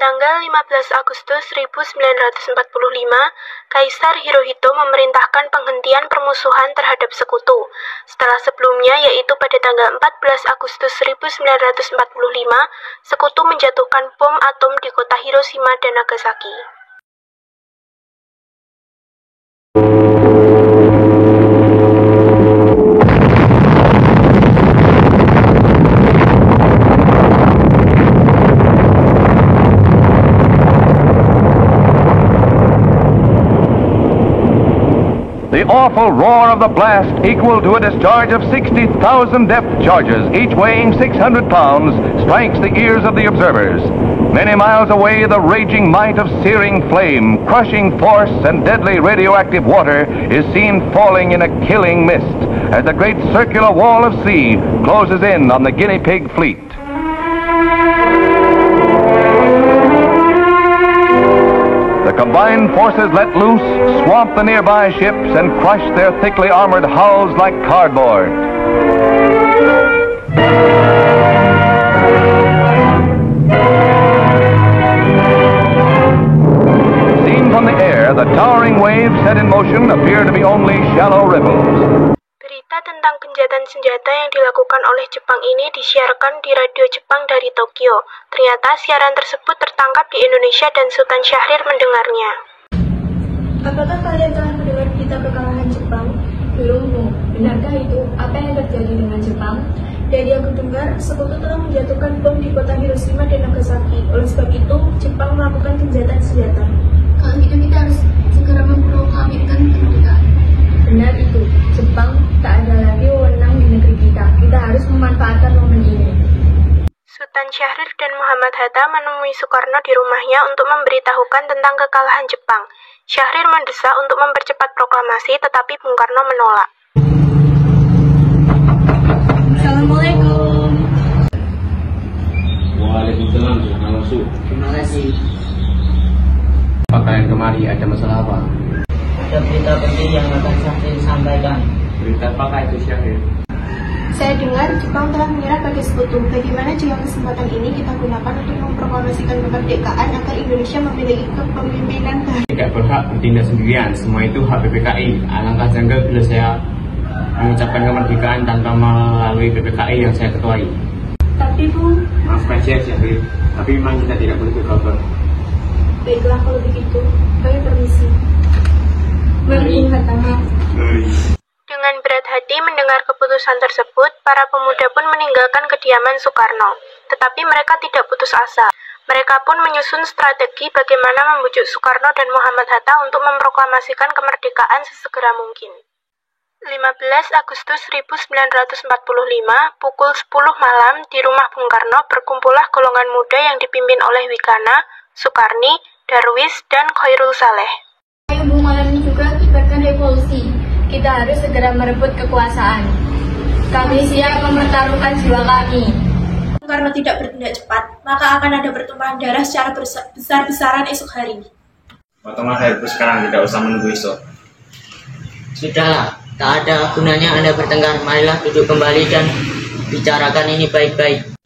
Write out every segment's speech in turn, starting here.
tanggal 15 Agustus 1945, Kaisar Hirohito memerintahkan penghentian permusuhan terhadap sekutu. Setelah sebelumnya, yaitu pada tanggal 14 Agustus 1945, sekutu menjatuhkan bom atom di kota Hiroshima dan Nagasaki. The awful roar of the blast, equal to a discharge of 60,000 depth charges, each weighing 600 pounds, strikes the ears of the observers. Many miles away, the raging might of searing flame, crushing force, and deadly radioactive water is seen falling in a killing mist as the great circular wall of sea closes in on the guinea pig fleet. The combined forces let loose, swamp the nearby ships, and crush their thickly armored hulls like cardboard. Seen from the air, the towering waves set in motion appear to be only shallow ripples. Berita tentang gencatan senjata yang dilakukan oleh Jepang ini disiarkan di radio Jepang dari Tokyo. Ternyata siaran tersebut tertangkap di Indonesia dan Sultan Syahrir mendengarnya. Apakah kalian telah mendengar berita kekalahan Jepang? Belum, Bu. Benarkah itu? Apa yang terjadi dengan Jepang? Dari yang kudengar, sekutu telah menjatuhkan bom di kota Hiroshima dan Nagasaki. Oleh sebab itu, Jepang melakukan gencatan senjata. Kalau gitu kita harus segera memproklamirkan kemerdekaan. Benar itu. Jepang tak ada lagi wewenang di negeri kita. Kita harus memanfaatkan momen ini. Sultan Syahrir dan Muhammad Hatta menemui Soekarno di rumahnya untuk memberitahukan tentang kekalahan Jepang. Syahrir mendesak untuk mempercepat proklamasi, tetapi Bung Karno menolak. Assalamualaikum. Waalaikumsalam, silakan masuk. Terima kasih. Apa kalian kemari? Ada masalah apa? Ada berita penting yang akan Syahrir sampaikan. Berita apakah itu, Syahrir? Saya dengar Jepang telah menyerah bagi sekutu. Bagaimana jika kesempatan ini kita gunakan untuk memproklamasikan kemerdekaan agar Indonesia memiliki kepemimpinan baru? Tidak berhak bertindak sendirian. Semua itu hak PPKI. Alangkah janggal bila saya mengucapkan kemerdekaan tanpa melalui PPKI yang saya ketuai. Tapi Bu, Maafkan saya, Syahrir. Tapi memang kita tidak boleh berkotor. baiklah kalau begitu. Kami permisi. Mari Hatta. Dengan berat hati mendengar keputusan tersebut, para pemuda pun meninggalkan kediaman Soekarno. Tetapi mereka tidak putus asa. Mereka pun menyusun strategi bagaimana membujuk Soekarno dan Muhammad Hatta untuk memproklamasikan kemerdekaan sesegera mungkin. 15 Agustus 1945, pukul 10 malam, di rumah Bung Karno berkumpullah golongan muda yang dipimpin oleh Wigana, Soekarni, Darwis, dan Khairul Saleh. Ayo Bu, malam ini juga kibarkan revolusi. Kita harus segera merebut kekuasaan. Kami siap mempertaruhkan jiwa kami. Karena tidak bertindak cepat, maka akan ada pertumpahan darah secara besar-besaran esok hari. Potonglah hari sekarang, tidak usah menunggu esok. Sudahlah, tak ada gunanya Anda bertengkar. Marilah duduk kembali dan bicarakan ini baik-baik.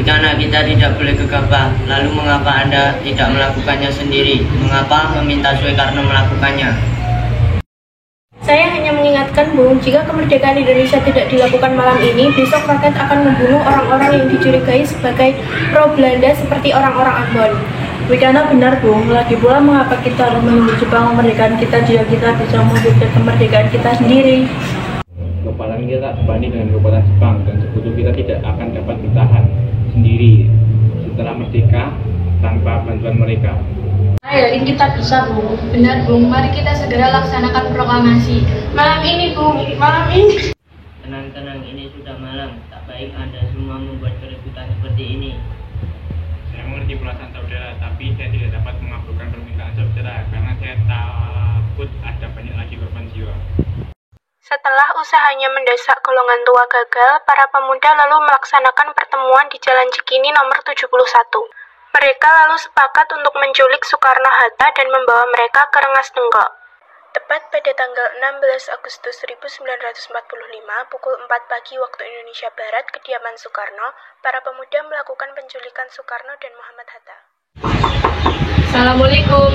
Karena kita tidak boleh gegabah, lalu mengapa Anda tidak melakukannya sendiri? Mengapa meminta Soekarno melakukannya? Saya hanya mengingatkan, Bung, jika kemerdekaan Indonesia tidak dilakukan malam ini, besok rakyat akan membunuh orang-orang yang dicurigai sebagai pro-Belanda seperti orang-orang Ambon. Wigana benar, Bung. Lagi pula mengapa kita harus menunggu Jepang memerdekakan kita jika kita bisa mewujudkan kemerdekaan kita sendiri? Kepalan kita banding dengan kekuatan Jepang dan sekutu kita tidak akan dapat bertahan sendiri setelah merdeka tanpa bantuan mereka. Ayo, ini kita bisa, Bu. Benar, Bung. Mari kita segera laksanakan proklamasi. Malam ini, Bung. Malam ini. Tenang-tenang, ini sudah malam. Tak baik Anda semua membuat keributan seperti ini. Saya mengerti perasaan saudara, tapi saya tidak dapat mengabulkan permintaan saudara karena saya takut ada banyak lagi korban jiwa. Setelah usahanya mendesak golongan tua gagal, para pemuda lalu melaksanakan pertemuan di Jalan Cikini nomor 71. Mereka lalu sepakat untuk menculik Soekarno-Hatta dan membawa mereka ke Rengas Dengklok. Tepat pada tanggal 16 Agustus 1945, pukul 4 pagi waktu Indonesia Barat, kediaman Soekarno, para pemuda melakukan penculikan Soekarno dan Muhammad Hatta. Assalamualaikum.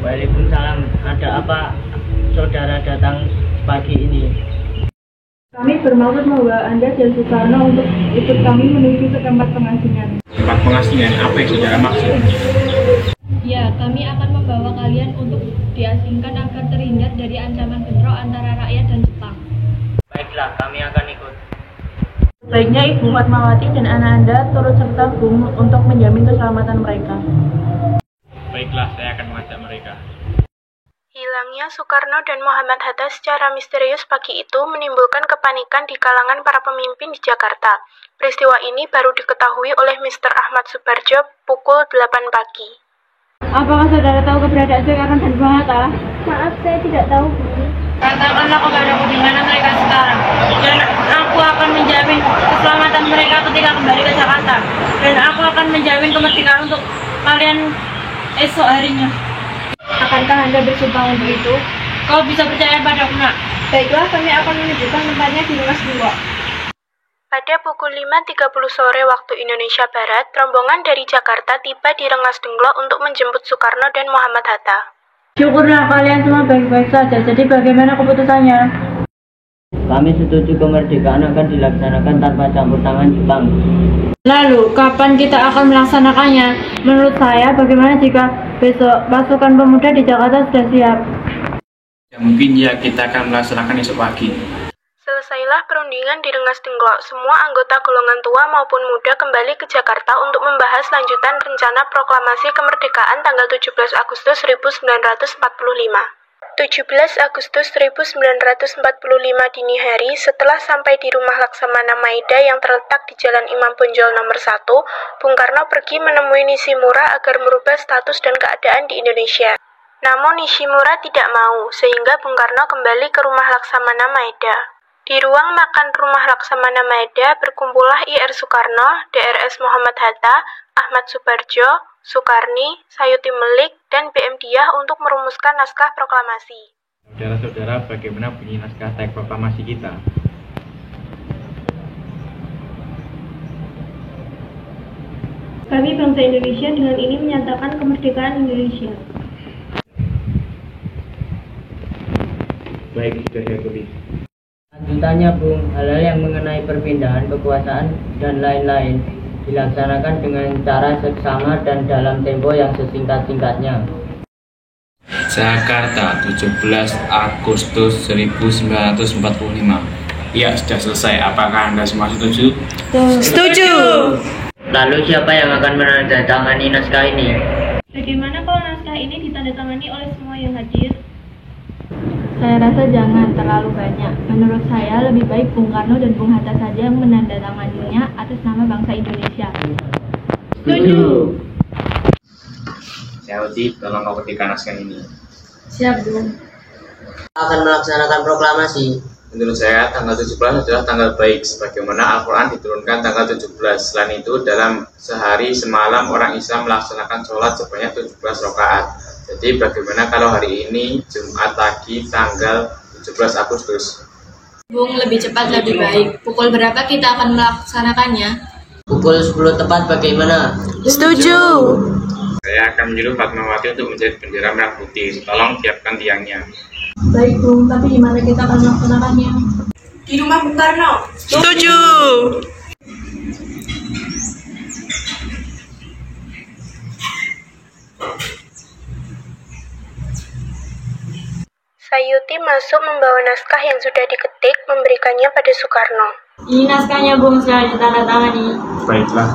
Waalaikumsalam. Ada apa saudara datang pagi ini? Kami bermaksud membawa Anda dan Soekarno untuk ikut kami menuju ke tempat pengasingan. Tempat pengasingan apa yang saudara maksud? Ya, kami akan membawa kalian untuk diasingkan agar terhindar dari ancaman bentrok antara rakyat dan Jepang. Baiklah, kami akan ikut. Baiknya Ibu Fatmawati dan anak Anda turut serta Bung untuk menjamin keselamatan mereka. Baiklah, saya akan mengajak mereka. Hilangnya Soekarno dan Muhammad Hatta secara misterius pagi itu menimbulkan kepanikan di kalangan para pemimpin di Jakarta. Peristiwa ini baru diketahui oleh Mr. Ahmad Subarjo pukul 8 pagi. Apakah saudara tahu keberadaan Soekarno dan Bung Hatta? Maaf, saya tidak tahu, Bu. Katakanlah kepadaku di mana mereka sekarang, dan aku akan menjamin keselamatan mereka ketika kembali ke Jakarta, dan aku akan menjamin kemerdekaan untuk kalian esok harinya. Akankah Anda bersumpah untuk itu? Kau bisa percaya padaku, nak. Baiklah, kami akan menunjukkan tempatnya di Rengas Dengklok. Pada pukul 5.30 sore waktu Indonesia Barat, rombongan dari Jakarta tiba di Rengas Dengklok untuk menjemput Soekarno dan Muhammad Hatta. Syukurlah kalian semua baik-baik saja. Jadi bagaimana keputusannya? Kami setuju kemerdekaan akan dilaksanakan tanpa campur tangan Jepang. Lalu, kapan kita akan melaksanakannya? Menurut saya, bagaimana jika besok pasukan pemuda di Jakarta sudah siap? Ya, mungkin ya kita akan melaksanakan esok pagi. Selesailah perundingan di Rengas Dengklok. Semua anggota golongan tua maupun muda kembali ke Jakarta untuk membahas lanjutan rencana proklamasi kemerdekaan tanggal 17 Agustus 1945. 17 Agustus 1945 dini hari, setelah sampai di rumah Laksamana Maeda yang terletak di Jalan Imam Bonjol nomor 1, Bung Karno pergi menemui Nishimura agar merubah status dan keadaan di Indonesia. Namun Nishimura tidak mau, sehingga Bung Karno kembali ke rumah Laksamana Maeda. Di ruang makan rumah Laksamana Maeda berkumpullah IR Soekarno, DRS Muhammad Hatta, Ahmad Subarjo, Soekarni, Sayuti Melik, dan BM Diah untuk merumuskan naskah proklamasi. Saudara-saudara, bagaimana bunyi naskah teks proklamasi kita? Kami bangsa Indonesia dengan ini menyatakan kemerdekaan Indonesia. Baik, sudah saya tulis. Lanjutannya, Bung, hal-hal yang mengenai perpindahan kekuasaan dan lain-lain dilaksanakan dengan cara seksama dan dalam tempo yang sesingkat-singkatnya. Jakarta, 17 Agustus 1945. Ya, sudah selesai. Apakah Anda semua setuju? Setuju! Lalu siapa yang akan menandatangani naskah ini? Bagaimana kalau naskah ini ditandatangani oleh semua yang hadir? Saya rasa jangan terlalu banyak. Menurut saya lebih baik Bung Karno dan Bung Hatta saja yang menandatanganinya atas nama bangsa Indonesia. Setuju. Sayuti, tolong kau ketikkan naskah ini. Siap, Bung. Akan melaksanakan proklamasi. Menurut saya, tanggal 17 adalah tanggal baik, sebagaimana Al-Quran diturunkan tanggal 17. Selain itu, dalam sehari semalam orang Islam melaksanakan sholat sebanyak 17 rakaat. Jadi bagaimana kalau hari ini, Jumat pagi, tanggal 17 Agustus? Bung, lebih cepat lebih baik. Pukul berapa kita akan melaksanakannya? Pukul 10 tepat bagaimana? Setuju! Saya akan menyuruh Fatmawati untuk menjadi bendera merah putih. Tolong siapkan tiangnya. Baik, Bung, tapi di mana kita akan melaksanakannya? Di rumah Bung Karno. Setuju! Sayuti masuk membawa naskah yang sudah diketik, memberikannya pada Soekarno. Ini naskahnya, Bung, sudah ditandatangani. Baiklah.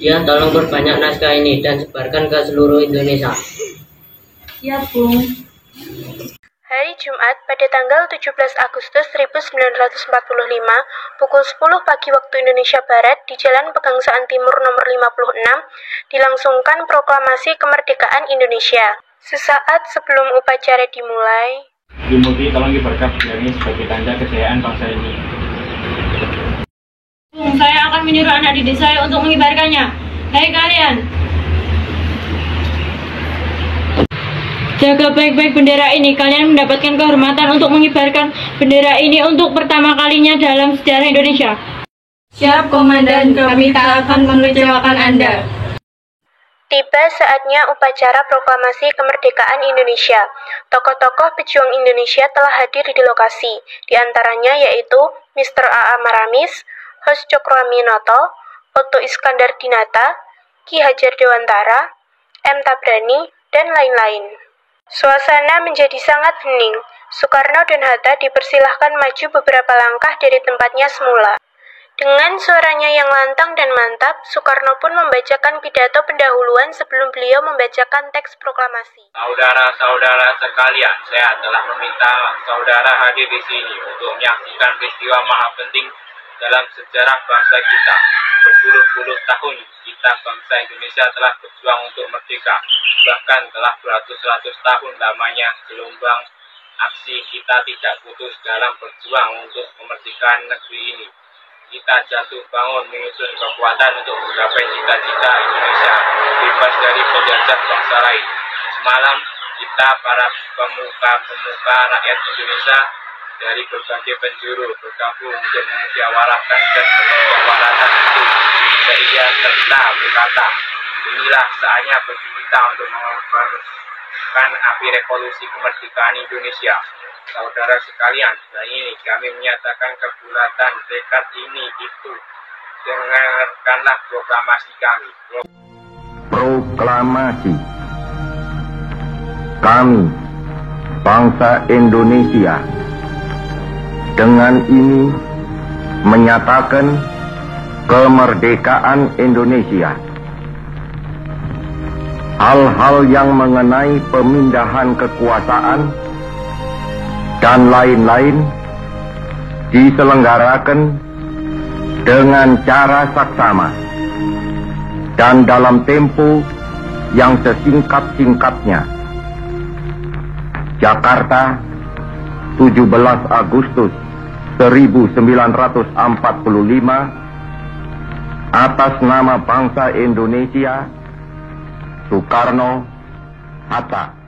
Ya, tolong perbanyak naskah ini dan sebarkan ke seluruh Indonesia. Siap, Bung. Hari Jumat pada tanggal 17 Agustus 1945, pukul 10 pagi waktu Indonesia Barat di Jalan Pegangsaan Timur nomor 56, dilangsungkan proklamasi kemerdekaan Indonesia. Sesaat sebelum upacara dimulai, Ibu Muti, tolong kibarkan bendera ini sebagai tanda kejayaan bangsa ini. Bung, saya akan menyuruh anak didik saya untuk mengibarkannya. Hai kalian, jaga baik-baik bendera ini. Kalian mendapatkan kehormatan untuk mengibarkan bendera ini untuk pertama kalinya dalam sejarah Indonesia. Siap, Komandan, kami tak akan mengecewakan Anda. Tiba saatnya upacara proklamasi kemerdekaan Indonesia. Tokoh-tokoh pejuang Indonesia telah hadir di lokasi, di antaranya yaitu Mr. A.A. Maramis, Hos Cokroaminoto, Otto Iskandar Dinata, Ki Hajar Dewantara, M. Tabrani, dan lain-lain. Suasana menjadi sangat hening. Soekarno dan Hatta dipersilahkan maju beberapa langkah dari tempatnya semula. Dengan suaranya yang lantang dan mantap, Soekarno pun membacakan pidato pendahuluan sebelum beliau membacakan teks proklamasi. Saudara-saudara sekalian, saya telah meminta saudara hadir di sini untuk menyaksikan peristiwa maha penting dalam sejarah bangsa kita. Berpuluh-puluh tahun kita bangsa Indonesia telah berjuang untuk merdeka. Bahkan telah beratus-ratus tahun lamanya gelombang aksi kita tidak putus dalam berjuang untuk kemerdekaan negeri ini. Kita jatuh bangun menyusun kekuatan untuk menggapai cita-cita Indonesia bebas dari penjajah bangsa lain. Semalam kita para pemuka rakyat Indonesia dari berbagai penjuru bergabung untuk memusyawarahkan dan permusyawaratan itu. Sehingga serta berkata, inilah saatnya bagi kita untuk mengobarkan api revolusi kemerdekaan Indonesia. Saudara sekalian, dan ini kami menyatakan kebulatan tekad ini itu. Dengarkanlah proklamasi kami. Proklamasi. Kami, bangsa Indonesia, dengan ini menyatakan kemerdekaan Indonesia. Hal-hal yang mengenai pemindahan kekuasaan dan lain-lain diselenggarakan dengan cara saksama dan dalam tempo yang sesingkat-singkatnya. Jakarta, 17 Agustus 1945, atas nama bangsa Indonesia, Soekarno, Hatta.